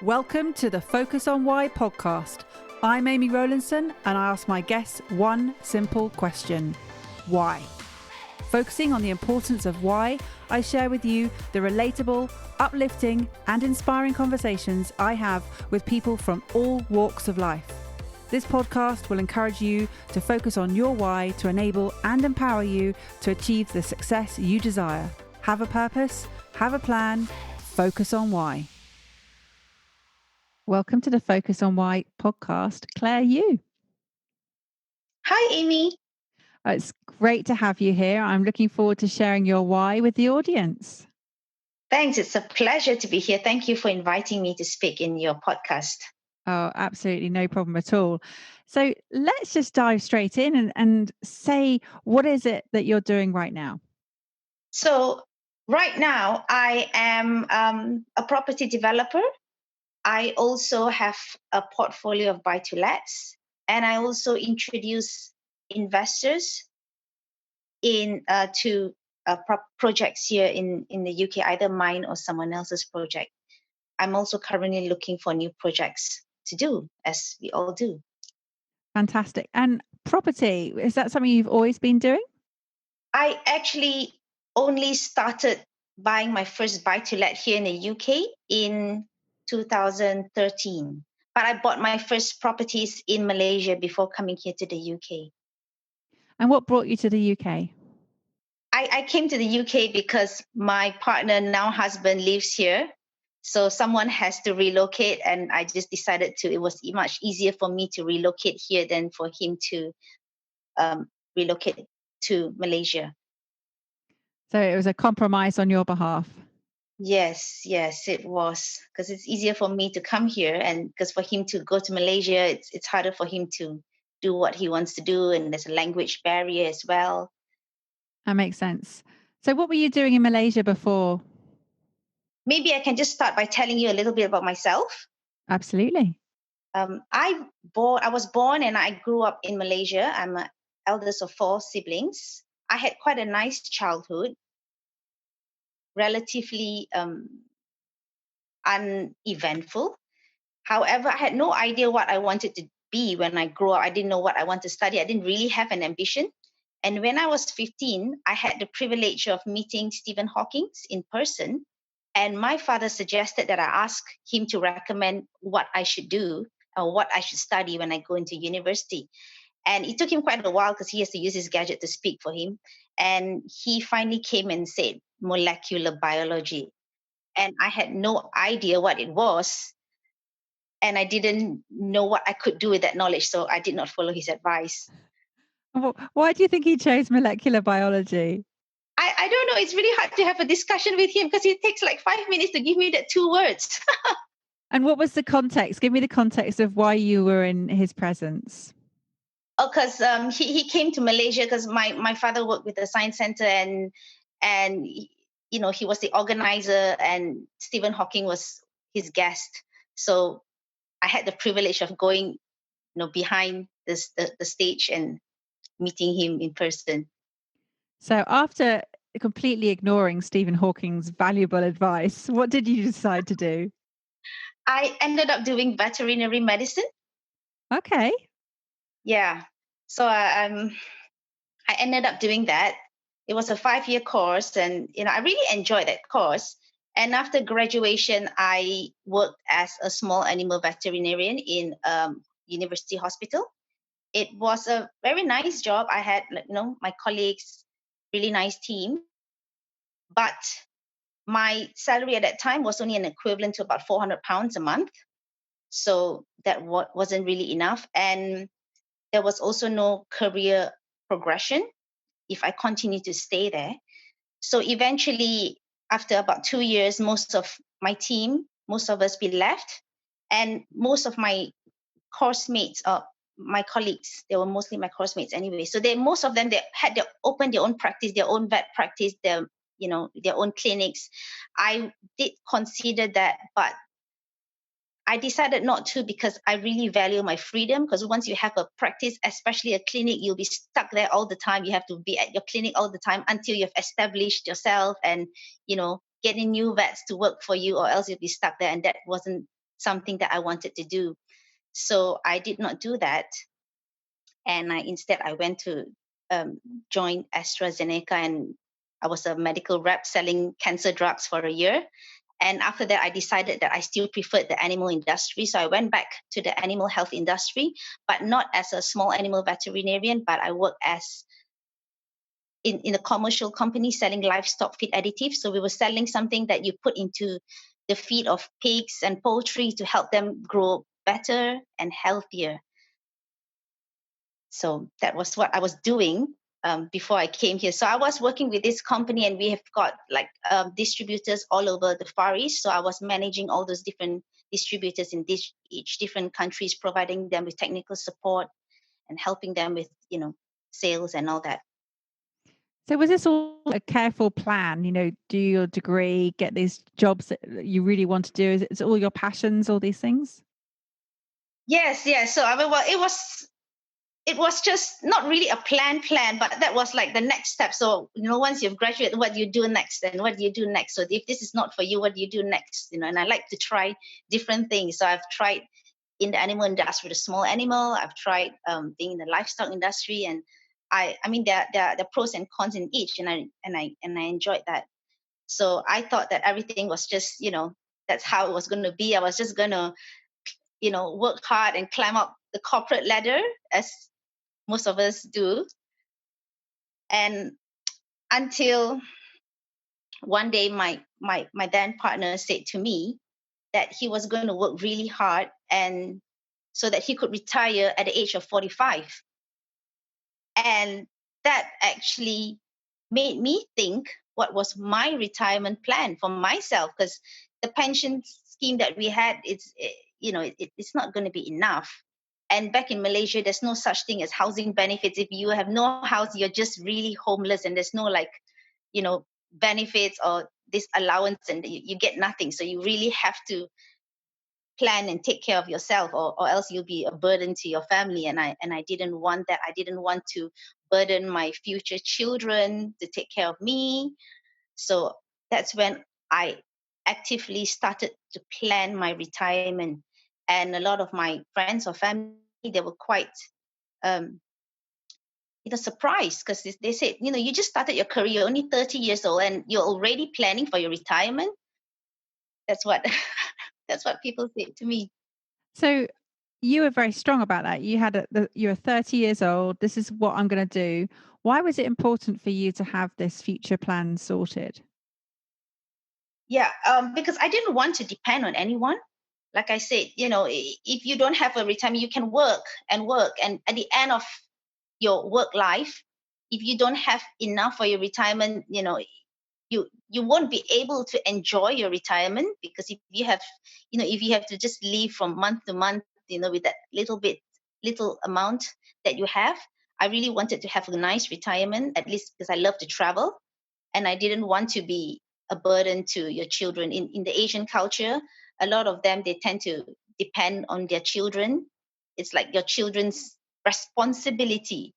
Welcome to the Focus on Why podcast. I'm Amy Rowlandson and I ask my guests one simple question. Why? Focusing on the importance of why, I share with you the relatable, uplifting and inspiring conversations I have with people from all walks of life. This podcast will encourage you to focus on your why to enable and empower you to achieve the success you desire. Have a purpose, have a plan, focus on why. Welcome to the Focus on Why podcast, Claire Yew. Hi, Amy. It's great to have you here. I'm looking forward to sharing your why with the audience. Thanks. It's a pleasure to be here. Thank you for inviting me to speak in your podcast. Oh, absolutely. No problem at all. So let's just dive straight in and say, what is it that you're doing right now? So right now, I am a property developer. I also have a portfolio of buy-to-lets, and I also introduce investors to projects here in the UK, either mine or someone else's project. I'm also currently looking for new projects to do, as we all do. Fantastic. And property, is that something you've always been doing? I actually only started buying my first buy-to-let here in the UK in 2013. But I bought my first properties in Malaysia before coming here to the UK. And what brought you to the UK? I came to the UK because my partner, now husband, lives here. So someone has to relocate, and I just decided it was much easier for me to relocate here than for him to relocate to Malaysia. So it was a compromise on your behalf. Yes, it was, because it's easier for me to come here, and because for him to go to Malaysia, it's harder for him to do what he wants to do, and there's a language barrier as well. That makes sense. So what were you doing in Malaysia before? Maybe I can just start by telling you a little bit about myself. Absolutely. I was born and I grew up in Malaysia. I'm an eldest of 4 siblings. I had quite a nice childhood, relatively uneventful. However, I had no idea what I wanted to be when I grew up. I didn't know what I wanted to study. I didn't really have an ambition. And when I was 15, I had the privilege of meeting Stephen Hawking in person. And my father suggested that I ask him to recommend what I should do or what I should study when I go into university. And it took him quite a while because he has to use his gadget to speak for him. And he finally came and said molecular biology. And I had no idea what it was. And I didn't know what I could do with that knowledge. So I did not follow his advice. Why do you think he chose molecular biology? I don't know. It's really hard to have a discussion with him because it takes like 5 minutes to give me that 2 words. And what was the context? Give me the context of why you were in his presence. Oh, because he came to Malaysia because my father worked with the science center, and he was the organizer, and Stephen Hawking was his guest. So I had the privilege of going behind the stage and meeting him in person. So after completely ignoring Stephen Hawking's valuable advice, what did you decide to do? I ended up doing veterinary medicine. Okay. Yeah. So I ended up doing that. It was a 5-year course, and I really enjoyed that course. And after graduation, I worked as a small animal veterinarian in university hospital. It was a very nice job. I had my colleagues, really nice team, but my salary at that time was only an equivalent to about £400 a month. So that wasn't really enough. And there was also no career progression if I continued to stay there. So eventually, after about 2 years, most of my team, most of us, we left. And most of my course mates, my colleagues, they were mostly my course mates anyway. So most of them, they had opened their own practice, their own vet practice, their own clinics. I did consider that, but I decided not to because I really value my freedom. Because once you have a practice, especially a clinic, you'll be stuck there all the time. You have to be at your clinic all the time until you've established yourself and, getting new vets to work for you, or else you'll be stuck there. And that wasn't something that I wanted to do. So I did not do that. And I went to join AstraZeneca, and I was a medical rep selling cancer drugs for a year. And after that, I decided that I still preferred the animal industry. So I went back to the animal health industry, but not as a small animal veterinarian, but I worked as in a commercial company selling livestock feed additives. So we were selling something that you put into the feed of pigs and poultry to help them grow better and healthier. So that was what I was doing before I came here. So I was working with this company, and we have got like distributors all over the Far East. So I was managing all those different distributors in each different countries, providing them with technical support and helping them with, sales and all that. So was this all a careful plan? Do your degree, get these jobs that you really want to do? Is it all your passions, all these things? Yes, yes. So I mean, well, it was just not really a plan, but that was like the next step. So, once you've graduated, what do you do next? And what do you do next? So if this is not for you, what do you do next? And I like to try different things. So I've tried in the animal industry with a small animal. I've tried being in the livestock industry, and I mean, there are pros and cons in each, and I enjoyed that. So I thought that everything was just, that's how it was going to be. I was just going to, work hard and climb up the corporate ladder as most of us do. And until one day my then partner said to me that he was going to work really hard, and so that he could retire at the age of 45. And that actually made me think what was my retirement plan for myself, because the pension scheme that we had, it's not going to be enough. And back in Malaysia, there's no such thing as housing benefits. If you have no house, you're just really homeless, and there's no benefits or this allowance, and you get nothing. So you really have to plan and take care of yourself, or else you'll be a burden to your family. And I didn't want that. I didn't want to burden my future children to take care of me. So that's when I actively started to plan my retirement. And a lot of my friends or family, they were quite um, surprised, because they said, you just started your career, you're only 30 years old, and you're already planning for your retirement. That's what that's what people say to me. So you were very strong about that. You were 30 years old. This is what I'm going to do. Why was it important for you to have this future plan sorted? Yeah, because I didn't want to depend on anyone. Like I said, if you don't have a retirement, you can work and work, and at the end of your work life, if you don't have enough for your retirement, you won't be able to enjoy your retirement, because if you have to just live from month to month, with that little amount that you have. I really wanted to have a nice retirement, at least because I love to travel, and I didn't want to be a burden to your children. In the Asian culture, a lot of them, they tend to depend on their children. It's like your children's responsibility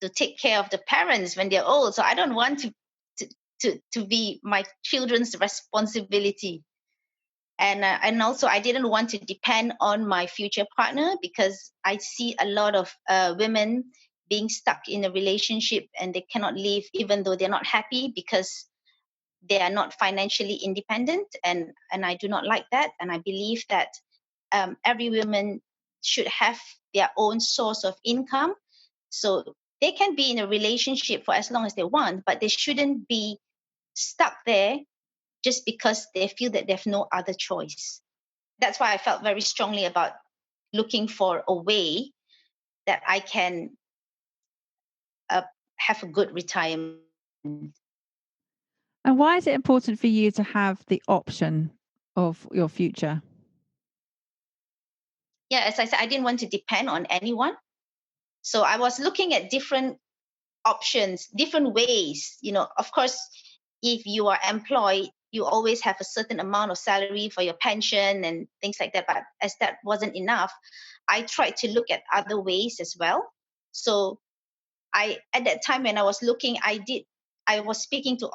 to take care of the parents when they're old. So I don't want to be my children's responsibility. And also I didn't want to depend on my future partner, because I see a lot of women being stuck in a relationship, and they cannot leave even though they're not happy, because they are not financially independent. And I do not like that. And I believe that every woman should have their own source of income. So they can be in a relationship for as long as they want, but they shouldn't be stuck there just because they feel that they have no other choice. That's why I felt very strongly about looking for a way that I can uh, have a good retirement. And why is it important for you to have the option of your future? Yeah, as I said, I didn't want to depend on anyone. So I was looking at different options, different ways. Of course, if you are employed, you always have a certain amount of salary for your pension and things like that. But as that wasn't enough, I tried to look at other ways as well. So at that time when I was looking, I was speaking to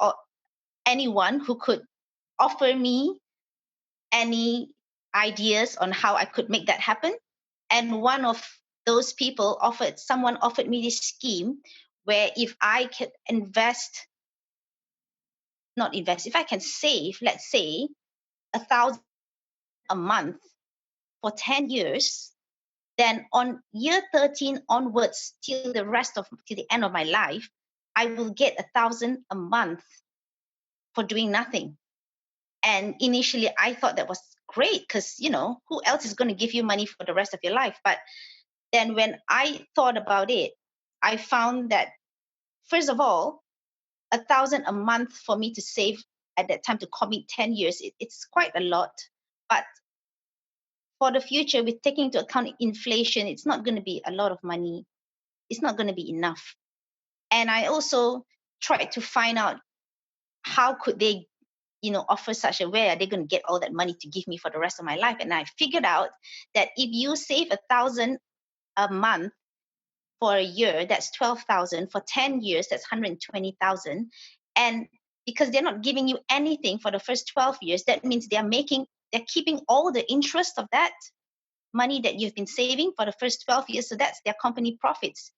anyone who could offer me any ideas on how I could make that happen. And one of those people someone offered me this scheme where if I could if I can save, let's say, 1,000 a month for 10 years, then on year 13 onwards till the end of my life, I will get 1,000 a month for doing nothing. And initially I thought that was great because, who else is going to give you money for the rest of your life? But then when I thought about it, I found that, first of all, 1,000 a month for me to save at that time to commit 10 years, it's quite a lot. But for the future, with taking into account inflation, it's not going to be a lot of money. It's not going to be enough. And I also tried to find out how could they, offer such a way. Are they going to get all that money to give me for the rest of my life? And I figured out that if you save 1,000 a month for a year, that's 12,000. For 10 years, that's 120,000. And because they're not giving you anything for the first 12 years, that means they're keeping all the interest of that money that you've been saving for the first 12 years. So that's their company profits.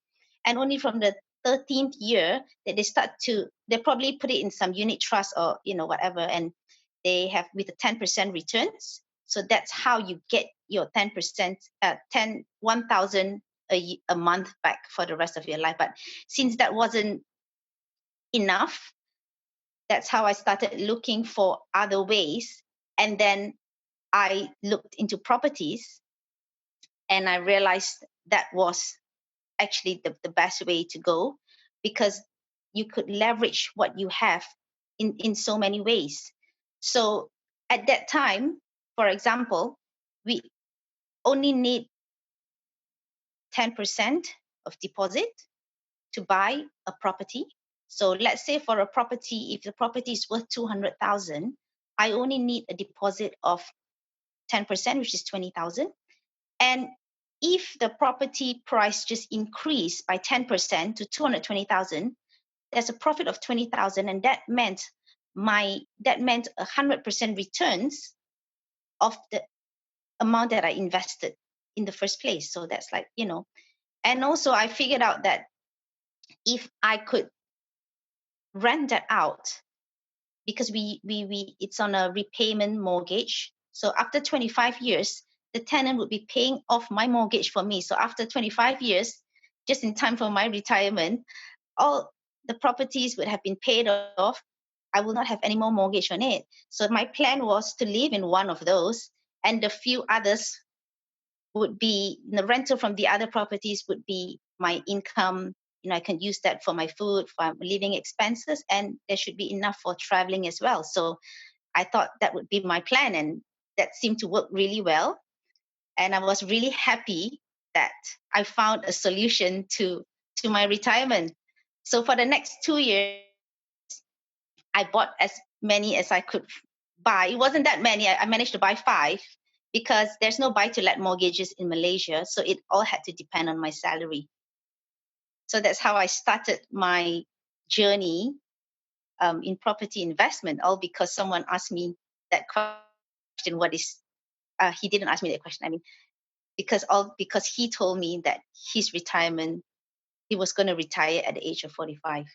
And only from the 13th year that they probably put it in some unit trust or, whatever. And they have with the 10% returns. So that's how you get your 10%, 1,000 a month back for the rest of your life. But since that wasn't enough, that's how I started looking for other ways. And then I looked into properties and I realized that was actually the best way to go, because you could leverage what you have in so many ways. So at that time, for example, we only need 10% of deposit to buy a property. So let's say for a property, if the property is worth 200,000, I only need a deposit of 10%, which is 20,000. And if the property price just increased by 10% to 220,000, there's a profit of 20,000, and that meant 100% returns of the amount that I invested in the first place. So that's and also I figured out that if I could rent that out, because we it's on a repayment mortgage. So after 25 years, the tenant would be paying off my mortgage for me. So after 25 years, just in time for my retirement, all the properties would have been paid off. I will not have any more mortgage on it. So my plan was to live in one of those, and the few others would be the rental from the other properties would be my income. I can use that for my food, for living expenses, and there should be enough for traveling as well. So I thought that would be my plan, and that seemed to work really well. And I was really happy that I found a solution to my retirement. So for the next 2 years, I bought as many as I could buy. It wasn't that many. I managed to buy 5 because there's no buy-to-let mortgages in Malaysia. So it all had to depend on my salary. So that's how I started my journey in property investment, all because someone asked me that question. He didn't ask me that question. I mean, because he told me that his retirement, he was going to retire at the age of 45.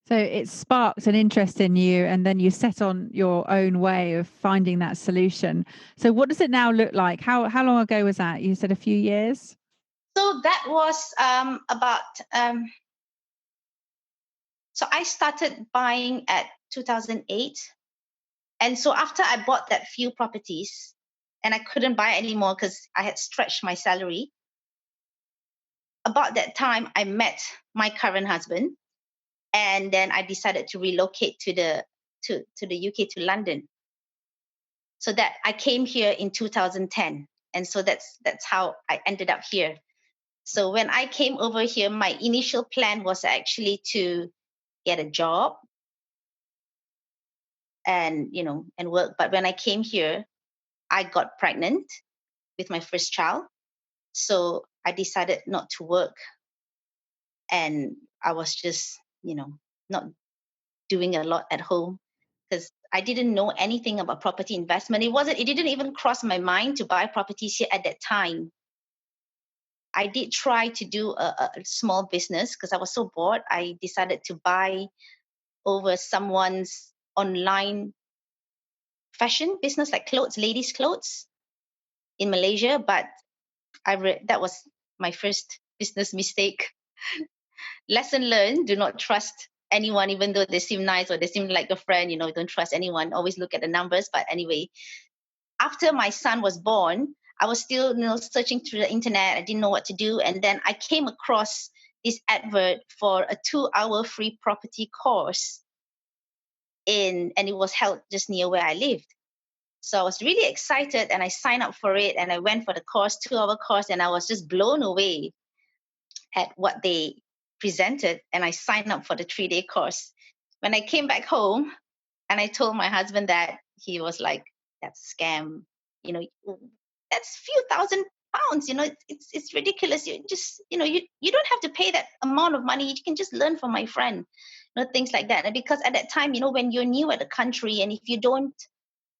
So it sparked an interest in you, and then you set on your own way of finding that solution. So what does it now look like? How long ago was that? You said a few years? So that was so I started buying at 2008. And so after I bought that few properties and I couldn't buy anymore because I had stretched my salary, about that time I met my current husband, and then I decided to relocate to the UK, to London. So that I came here in 2010. And so that's how I ended up here. So when I came over here, my initial plan was actually to get a job and work. But when I came here, I got pregnant with my first child. So I decided not to work. And I was just, not doing a lot at home because I didn't know anything about property investment. It didn't even cross my mind to buy properties here at that time. I did try to do a small business because I was so bored. I decided to buy over someone's online fashion business, like clothes, ladies' clothes in Malaysia. But that was my first business mistake. Lesson learned: do not trust anyone, even though they seem nice or they seem like a friend. Don't trust anyone. Always look at the numbers. But anyway, after my son was born, I was still, searching through the internet. I didn't know what to do. And then I came across this advert for a 2-hour free property course and it was held just near where I lived. So I was really excited and I signed up for it and I went for the course, 2-hour course, and I was just blown away at what they presented. And I signed up for the 3-day course. When I came back home and I told my husband that, he was like, that's a scam. That's few £1,000. It's ridiculous. You just, you don't have to pay that amount of money. You can just learn from my friend, things like that. And because at that time, when you're new at the country and if you don't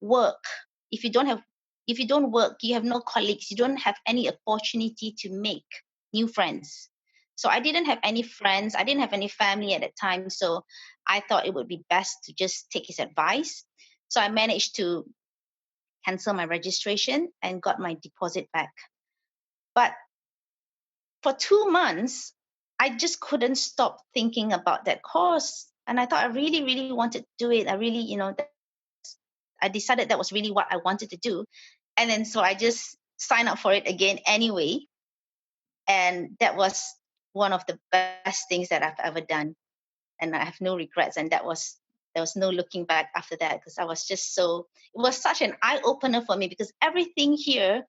work, if you don't work, you have no colleagues, you don't have any opportunity to make new friends. So I didn't have any friends. I didn't have any family at that time. So I thought it would be best to just take his advice. So I managed to cancel my registration and got my deposit back. But for 2 months, I just couldn't stop thinking about that course. And I thought I really, really wanted to do it. I really, I decided that was really what I wanted to do. And then so I just signed up for it again anyway. And that was one of the best things that I've ever done. And I have no regrets. And there was no looking back after that, because it was such an eye opener for me, because everything here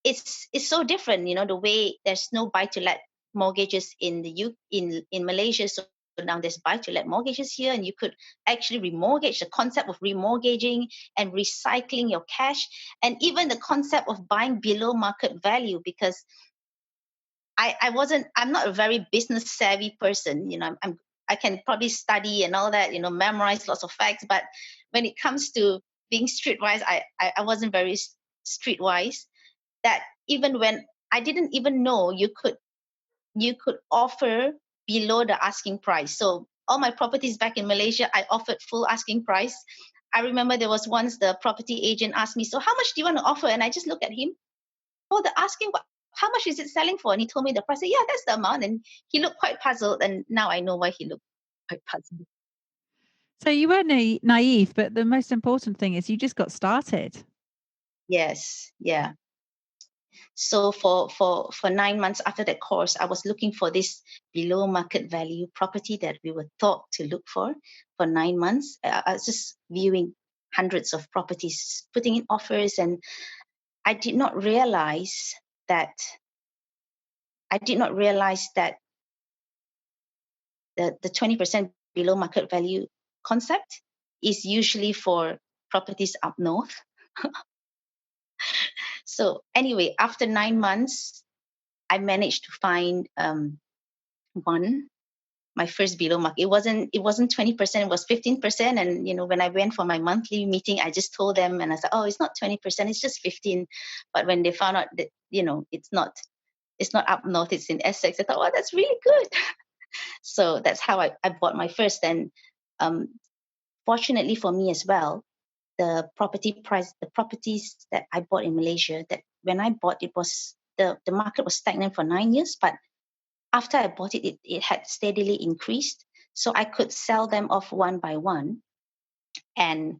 is so different. The way there's no buy to let mortgages in Malaysia. So now there's buy to let mortgages here, and you could actually remortgage. The concept of remortgaging and recycling your cash, and even the concept of buying below market value, because I'm not a very business savvy person. I can probably study and all that, memorize lots of facts, but when it comes to being streetwise, I wasn't very streetwise. That even when I didn't even know you could offer below the asking price. So all my properties back in Malaysia, I offered full asking price. I remember there was once the property agent asked me, so how much do you want to offer? And I just looked at him. Oh, the asking, how much is it selling for? And he told me the price. I said, yeah, that's the amount. And he looked quite puzzled. And now I know why he looked quite puzzled. So you were naive, but the most important thing is you just got started. Yes, yeah. So for 9 months after that course, I was looking for this below market value property that we were taught to look for 9 months. I was just viewing hundreds of properties, putting in offers, and I did not realize that the 20% below market value concept is usually for properties up north. So anyway, after 9 months, I managed to find my first below market. It wasn't 20%, it was 15%. And when I went for my monthly meeting, I just told them, and I said, oh, it's not 20%, it's just 15. But when they found out that it's not up north, it's in Essex, I thought, oh, that's really good. So that's how I bought my first. And fortunately for me as well, the properties that I bought in Malaysia, that when I bought, it was the market was stagnant for 9 years, but after I bought it, it had steadily increased. So I could sell them off one by one and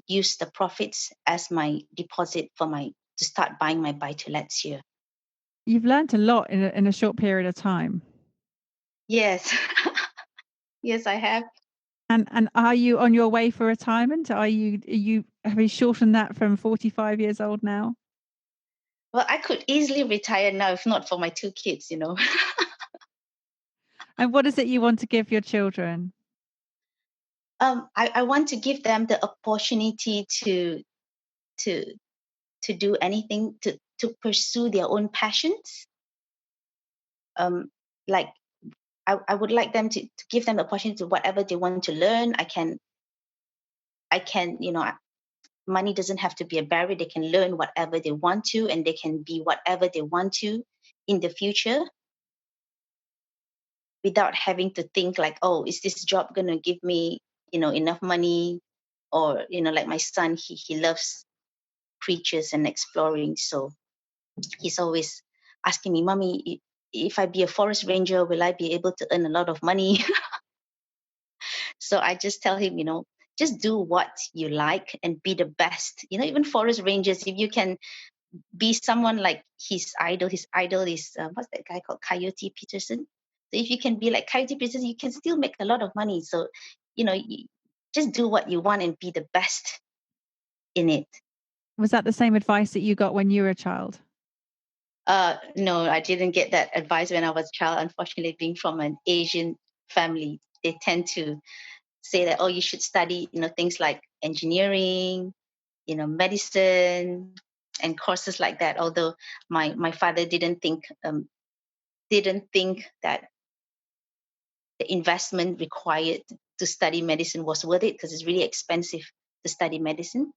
use the profits as my deposit to start buying my buy-to-lets here. You've learned a lot in a short period of time. Yes. Yes, I have. And are you on your way for retirement? Have you shortened that from 45 years old now? Well, I could easily retire now if not for my 2 kids, And what is it you want to give your children? I want to give them the opportunity to do anything, to pursue their own passions. Like I would like them to give them the opportunity to whatever they want to learn. I can, money doesn't have to be a barrier. They can learn whatever they want to, and they can be whatever they want to in the future without having to think like, oh, is this job going to give me, enough money? Or, like my son, he loves creatures and exploring. So he's always asking me, Mommy, if I be a forest ranger, will I be able to earn a lot of money? So I just tell him, just do what you like and be the best. Even forest rangers, if you can be someone like his idol is, what's that guy called? Coyote Peterson. So if you can be like Coyote Peterson, you can still make a lot of money. So, you just do what you want and be the best in it. Was that the same advice that you got when you were a child? No, I didn't get that advice when I was a child. Unfortunately, being from an Asian family, they tend to say that, oh, you should study, things like engineering, medicine, and courses like that. Although my father didn't think that the investment required to study medicine was worth it, because it's really expensive to study medicine.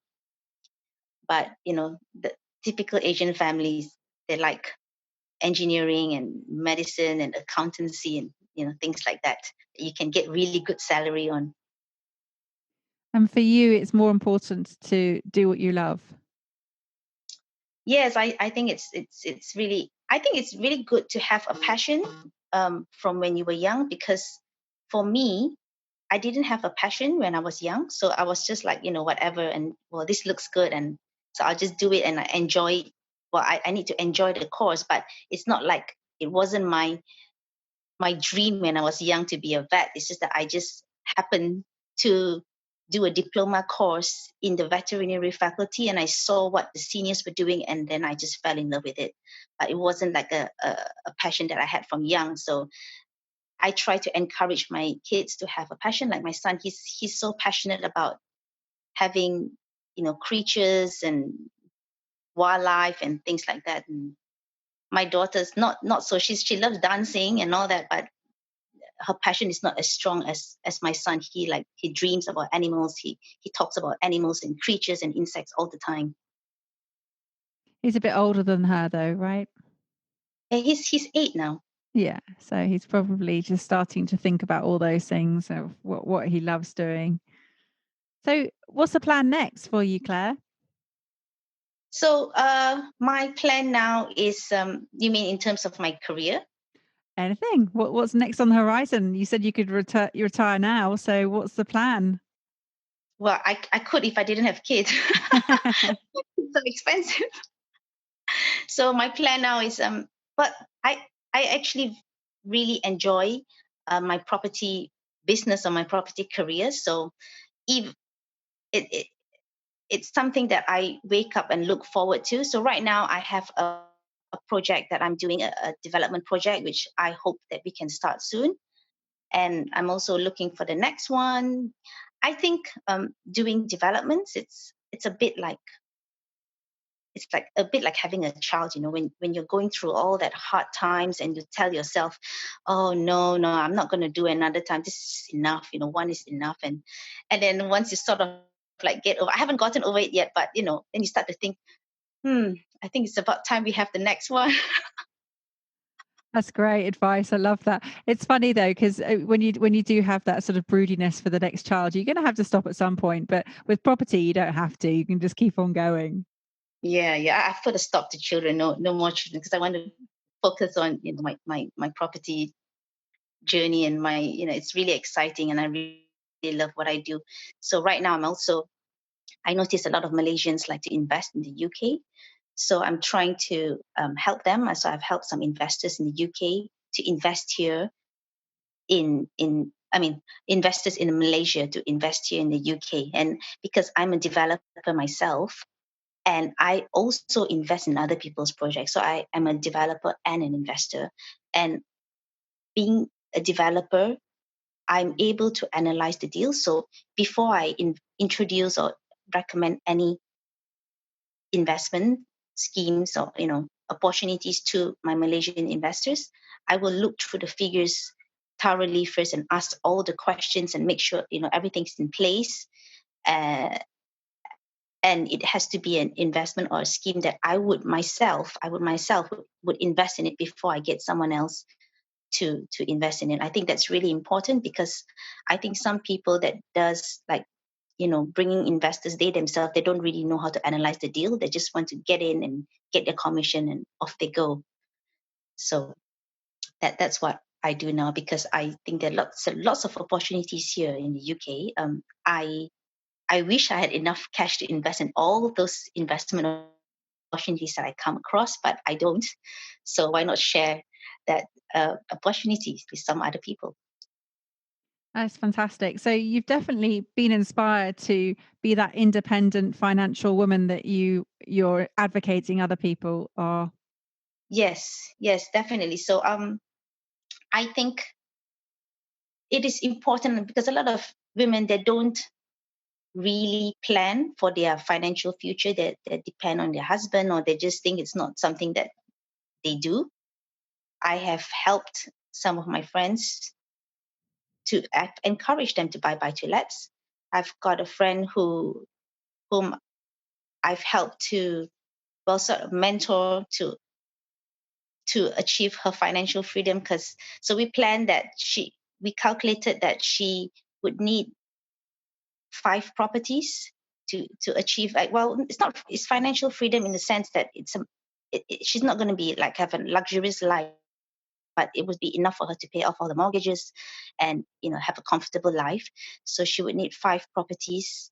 But the typical Asian families, they like engineering and medicine and accountancy and things like that you can get really good salary on. And for you, it's more important to do what you love. Yes, I think it's really good to have a passion from when you were young, because for me, I didn't have a passion when I was young. So I was just like, whatever, and well, this looks good, and so I'll just do it, and I enjoy. Well, I need to enjoy the course, but it's not like it wasn't my dream when I was young to be a vet. It's just that I just happened to do a diploma course in the veterinary faculty, and I saw what the seniors were doing, and then I just fell in love with it. But it wasn't like a passion that I had from young. So I try to encourage my kids to have a passion. Like my son, he's so passionate about having creatures and wildlife and things like that. And my daughter's not so, she loves dancing and all that, but her passion is not as strong as my son. He dreams about animals. He talks about animals and creatures and insects all the time. He's a bit older than her though, right? And he's 8 now. Yeah, so he's probably just starting to think about all those things of what he loves doing. So what's the plan next for you, Claire? So my plan now is, you mean in terms of my career? Anything? What's next on the horizon? You said you could retire now, so what's the plan? Well, I could if I didn't have kids. It's so expensive. So my plan now is, but I actually really enjoy my property business or my property career. So if it it's something that I wake up and look forward to. So right now I have a project that I'm doing, a development project, which I hope that we can start soon. And I'm also looking for the next one. I think doing developments, it's a bit like, it's like a bit like having a child, when you're going through all that hard times and you tell yourself, oh no, I'm not going to do another time, this is enough, one is enough. And then once you sort of like get over, I haven't gotten over it yet, but then you start to think, I think it's about time we have the next one. That's great advice. I love that. It's funny though, because when you do have that sort of broodiness for the next child, you're going to have to stop at some point. But with property, you don't have to. You can just keep on going. Yeah, I've put a stop to children, no more children, because I want to focus on my property journey, and it's really exciting, and I really love what I do. So right now I notice a lot of Malaysians like to invest in the UK. So I'm trying to help them. So I've helped some investors in the UK to invest here investors in Malaysia to invest here in the UK. And because I'm a developer myself, and I also invest in other people's projects. So I am a developer and an investor. And being a developer, I'm able to analyze the deal. So before I introduce or recommend any investment schemes or opportunities to my Malaysian investors, I will look through the figures thoroughly first and ask all the questions and make sure everything's in place. uh, and it has to be an investment or a scheme that I would myself would invest in it before I get someone else to invest in it. I think that's really important, because I think some people that does, like, bringing investors, they themselves, they don't really know how to analyze the deal. They just want to get in and get their commission and off they go. So that's what I do now, because I think there are lots of opportunities here in the UK. I wish I had enough cash to invest in all those investment opportunities that I come across, but I don't. So why not share that opportunities with some other people? That's fantastic. So you've definitely been inspired to be that independent financial woman that you're advocating other people are. Yes, definitely. So I think it is important, because a lot of women, they don't really plan for their financial future. They depend on their husband, or they just think it's not something that they do. I have helped some of my friends to encourage them to buy to lets. I've got a friend whom I've helped to, well, sort of mentor to achieve her financial freedom. Because so we calculated that she would need 5 properties to achieve, like, well, it's financial freedom in the sense that she's not going to be like have a luxurious life, but it would be enough for her to pay off all the mortgages and have a comfortable life. So she would need 5 properties,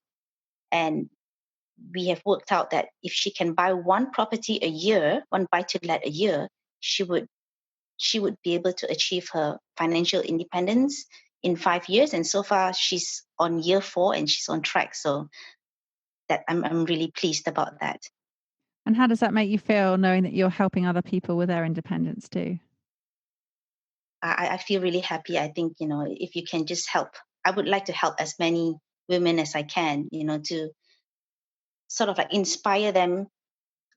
and we have worked out that if she can buy one property a year, one buy to let a year, she would be able to achieve her financial independence in 5 years. And so far she's on year 4 and she's on track. So that I'm really pleased about that. And how does that make you feel, knowing that you're helping other people with their independence too? I feel really happy. I think, if you can just help, I would like to help as many women as I can, to sort of like inspire them,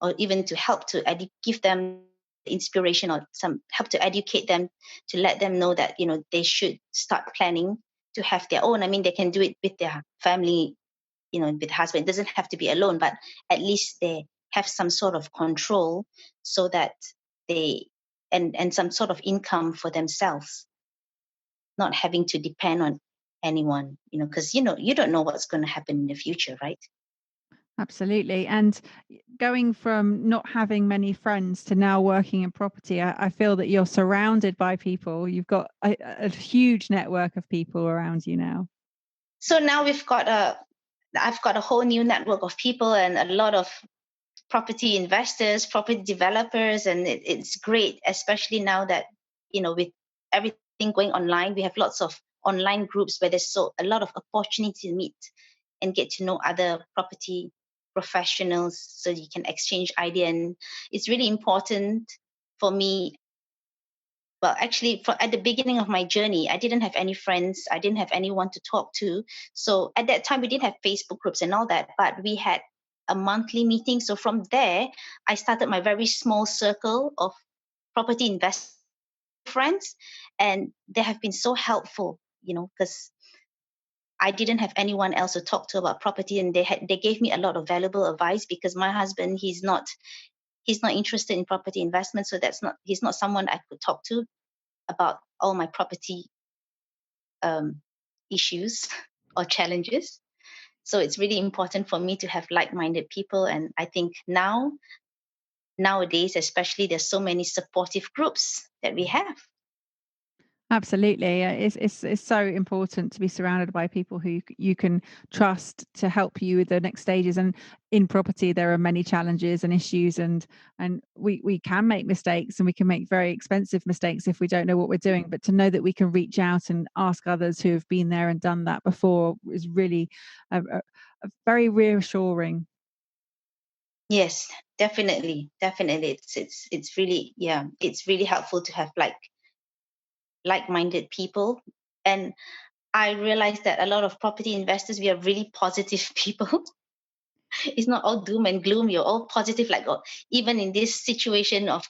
or even to help to give them inspiration, or some help to educate them, to let them know that, they should start planning to have their own. I mean, they can do it with their family, with husband. It doesn't have to be alone, but at least they have some sort of control, so that they and some sort of income for themselves, not having to depend on anyone, because you don't know what's going to happen in the future, right? Absolutely. And going from not having many friends to now working in property, I feel that you're surrounded by people. You've got a huge network of people around you now. So now I've got a whole new network of people, and a lot of property investors, property developers, and it's great, especially now that, with everything going online, we have lots of online groups where there's a lot of opportunity to meet and get to know other property professionals, so you can exchange idea. And it's really important for me. Well, actually, at the beginning of my journey, I didn't have any friends. I didn't have anyone to talk to. So at that time, we didn't have Facebook groups and all that, but we had a monthly meeting. So from there, I started my very small circle of property investment friends, and they have been so helpful, because I didn't have anyone else to talk to about property, and they gave me a lot of valuable advice, because my husband, he's not interested in property investment, so he's not someone I could talk to about all my property um, issues or challenges. So it's really important for me to have like-minded people, and I think nowadays, especially, there's so many supportive groups that we have. Absolutely. It's so important to be surrounded by people who you can trust to help you with the next stages. And in property, there are many challenges and issues, and we can make mistakes, and we can make very expensive mistakes if we don't know what we're doing. But to know that we can reach out and ask others who have been there and done that before is really a very reassuring. Yes, definitely. It's really, yeah, it's really helpful to have like-minded people. And I realized that a lot of property investors, we are really positive people. It's not all doom and gloom. You're all positive. Like, even in this situation of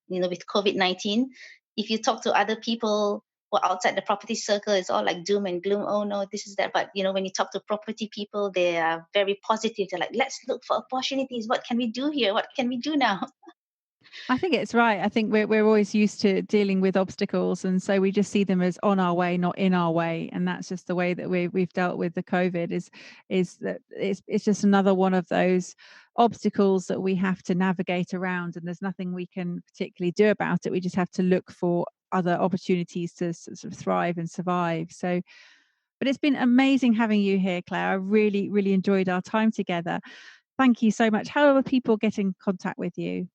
with COVID-19, if you talk to other people people outside the property circle, it's all like doom and gloom. Oh no, this is that. But when you talk to property people, they are very positive. They're like, let's look for opportunities. What can we do here? What can we do now? I think it's right. I think we're always used to dealing with obstacles, and so we just see them as on our way, not in our way. And that's just the way that we've dealt with the COVID. Is that it's just another one of those obstacles that we have to navigate around, and there's nothing we can particularly do about it. We just have to look for other opportunities to sort of thrive and survive. So, but it's been amazing having you here, Claire. I really, really enjoyed our time together. Thank you so much. How do people get in contact with you?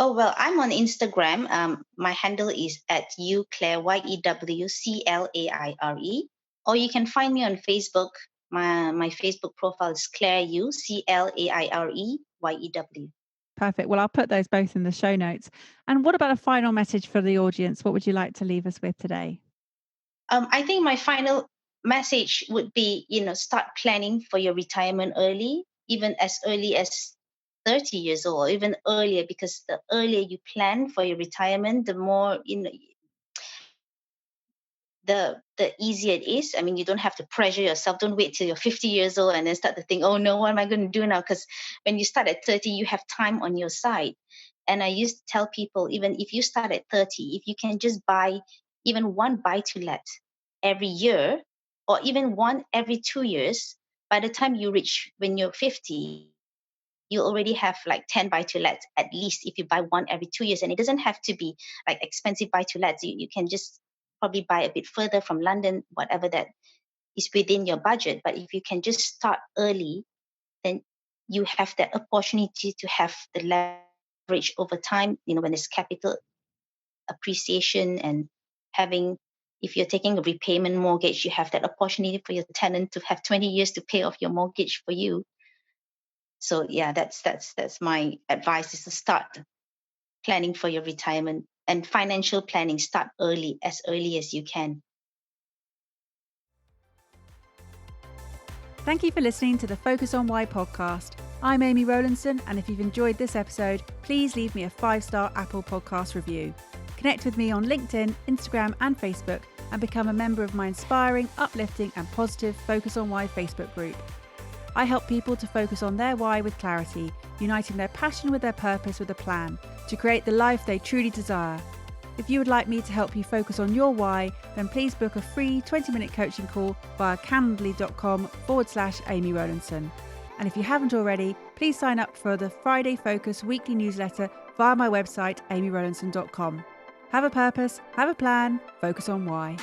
Oh, well, I'm on Instagram. My handle is at Claire, YEWCLAIRE. Or you can find me on Facebook. My Facebook profile is Claire Yew, CLAIREYEW. Perfect. Well, I'll put those both in the show notes. And what about a final message for the audience? What would you like to leave us with today? I think my final message would be, start planning for your retirement early, even as early as 30 years old, or even earlier, because the earlier you plan for your retirement, the more, the easier it is. I mean, you don't have to pressure yourself. Don't wait till you're 50 years old and then start to think, oh no, what am I going to do now? Because when you start at 30, you have time on your side. And I used to tell people, even if you start at 30, if you can just buy even one buy to let every year, or even one every 2 years, by the time you reach when you're 50, you already have like 10 buy to lets at least, if you buy one every 2 years. And it doesn't have to be like expensive buy to lets. You can just probably buy a bit further from London, whatever that is within your budget. But if you can just start early, then you have that opportunity to have the leverage over time, when there's capital appreciation, and if you're taking a repayment mortgage, you have that opportunity for your tenant to have 20 years to pay off your mortgage for you. So yeah, that's my advice, is to start planning for your retirement, and financial planning. Start early, as early as you can. Thank you for listening to the Focus on Why podcast. I'm Amy Rowlandson, and if you've enjoyed this episode, please leave me a 5-star Apple Podcast review. Connect with me on LinkedIn, Instagram and Facebook, and become a member of my inspiring, uplifting and positive Focus on Why Facebook group. I help people to focus on their why with clarity, uniting their passion with their purpose with a plan, to create the life they truly desire. If you would like me to help you focus on your why, then please book a free 20-minute coaching call via calendly.com/Amy Rowlandson. And if you haven't already, please sign up for the Friday Focus weekly newsletter via my website, amyrowlandson.com. Have a purpose, have a plan, focus on why.